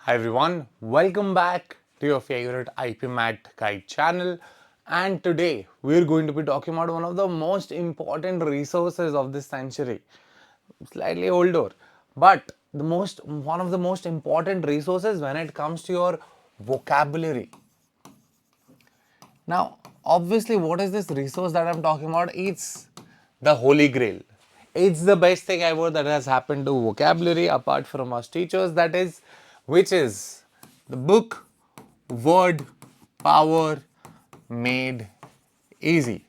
Hi everyone, welcome back to your favorite Ipmat guide channel. And today we're going to be talking about one of the most important resources of this century. Slightly older, but one of the most important resources when it comes to your vocabulary. Now, obviously, what is this resource that I'm talking about? It's the Holy Grail. It's the best thing ever that has happened to vocabulary apart from us teachers, which is the book Word Power Made Easy.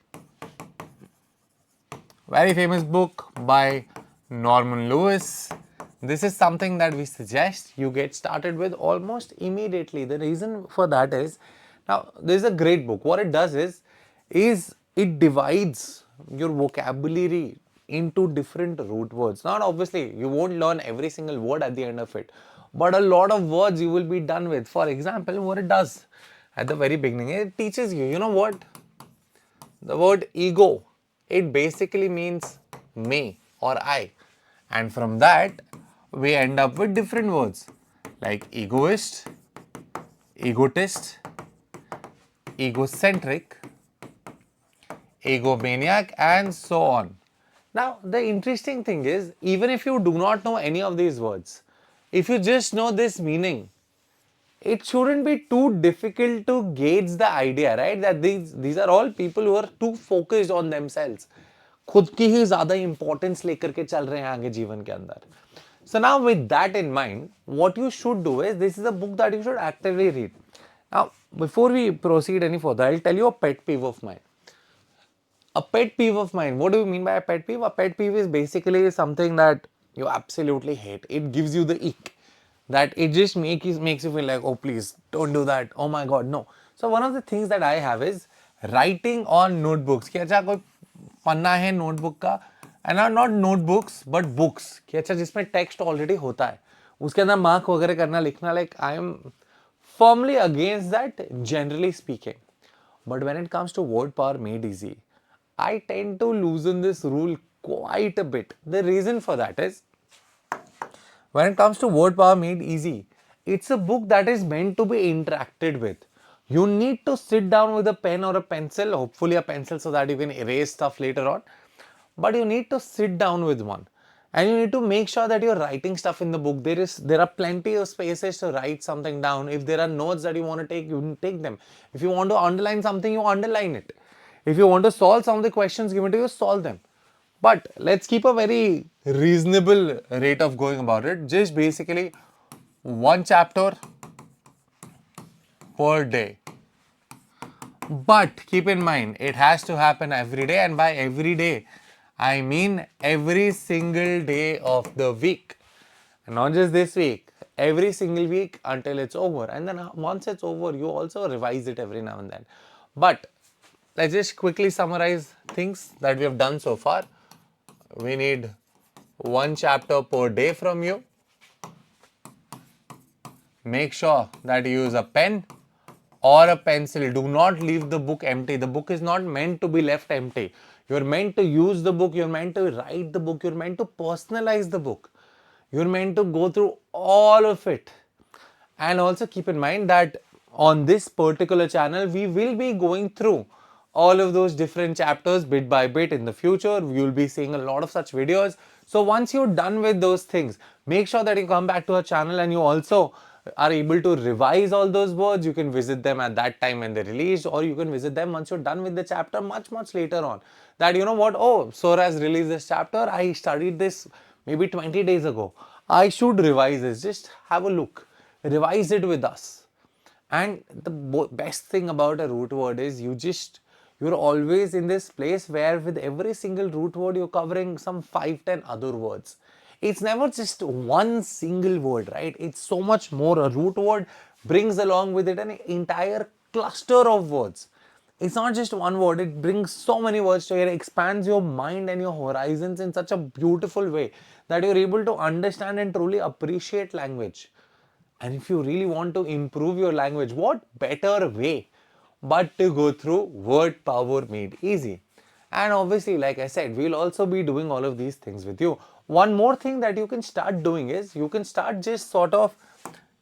Very famous book by Norman Lewis. This is something that we suggest you get started with almost immediately. The reason for that is, now this is a great book. What it does is it divides your vocabulary into different root words. Not obviously you won't learn every single word at the end of it, but a lot of words you will be done with. For example, what it does at the very beginning, it teaches you, you know what? The word ego, it basically means me or I. And from that, we end up with different words like egoist, egotist, egocentric, egomaniac, and so on. Now, the interesting thing is, even if you do not know any of these words, if you just know this meaning, it shouldn't be too difficult to gauge the idea, right? That these are all people who are too focused on themselves. खुद की ही ज़्यादा importance लेकर के चल रहे हैं आगे जीवन के अंदर. So now with that in mind, what you should do is, this is a book that you should actively read. Now, before we proceed any further, I'll tell you a pet peeve of mine. A pet peeve of mine. What do you mean by a pet peeve? A pet peeve is basically something that you absolutely hate. It gives you the ick. That it just makes you feel like, oh please, don't do that. Oh my god, no. So one of the things that I have is writing on notebooks. कि अच्छा कोई पन्ना है notebook का, and not notebooks but books. कि अच्छा जिसमें text already होता है, उसके अंदर mark वगैरह करना लिखना, like I am firmly against that, generally speaking. But when it comes to word power made easy, I tend to loosen this rule quite a bit. The reason for that is, when it comes to word power made easy, it's a book that is meant to be interacted with. You need to sit down with a pen or a pencil, hopefully a pencil so that you can erase stuff later on. But you need to sit down with one. And you need to make sure that you're writing stuff in the book. There are plenty of spaces to write something down. If there are notes that you want to take, you take them. If you want to underline something, you underline it. If you want to solve some of the questions given to you, solve them. But let's keep a very reasonable rate of going about it. Just basically one chapter per day. But keep in mind, it has to happen every day, and by every day, I mean every single day of the week. And not just this week, every single week until it's over. And then once it's over, you also revise it every now and then. But let's just quickly summarize things that we have done so far. We need one chapter per day from you. Make sure that you use a pen or a pencil. Do not leave the book empty. The book is not meant to be left empty. You're meant to use the book, you're meant to write the book, you're meant to personalize the book. You're meant to go through all of it. And also keep in mind that on this particular channel, we will be going through all of those different chapters bit by bit in the future. You'll be seeing a lot of such videos. So once you're done with those things, make sure that you come back to our channel and you also are able to revise all those words. You can visit them at that time when they're released, or you can visit them once you're done with the chapter much later on. That you know what, oh, Sora has released this chapter, I studied this maybe 20 days ago. I should revise this. Just have a look. Revise it with us. And the best thing about a root word is you're always in this place where with every single root word you're covering some 5-10 other words. It's never just one single word, right? It's so much more. A root word brings along with it an entire cluster of words. It's not just one word, it brings so many words together, expands your mind and your horizons in such a beautiful way that you're able to understand and truly appreciate language. And if you really want to improve your language, what better way but to go through word power made easy? And obviously, like I said, we'll also be doing all of these things with you. One more thing that you can start doing is you can start just sort of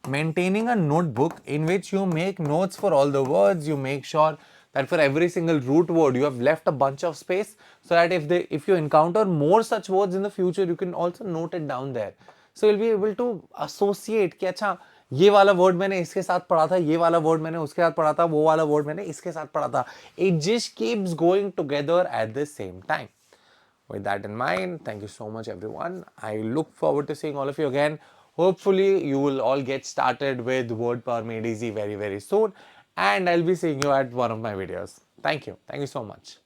maintaining a notebook in which you make notes for all the words. You make sure that for every single root word you have left a bunch of space, so that if you encounter more such words in the future, you can also note it down there. So you'll be able to associate कि अच्छा ये वाला word मैंने इसके साथ पढ़ा था, ये वाला वर्ड मैंने उसके साथ पढ़ा था, वो वाला वर्ड मैंने इसके साथ पढ़ा था. It just keeps going together at the same time. With that in mind, thank you so much, everyone. I look forward to seeing all of you again. Hopefully, you will all get started with Word Power Made Easy very, very soon. And I'll be seeing you at one of my videos. Thank you. Thank you so much.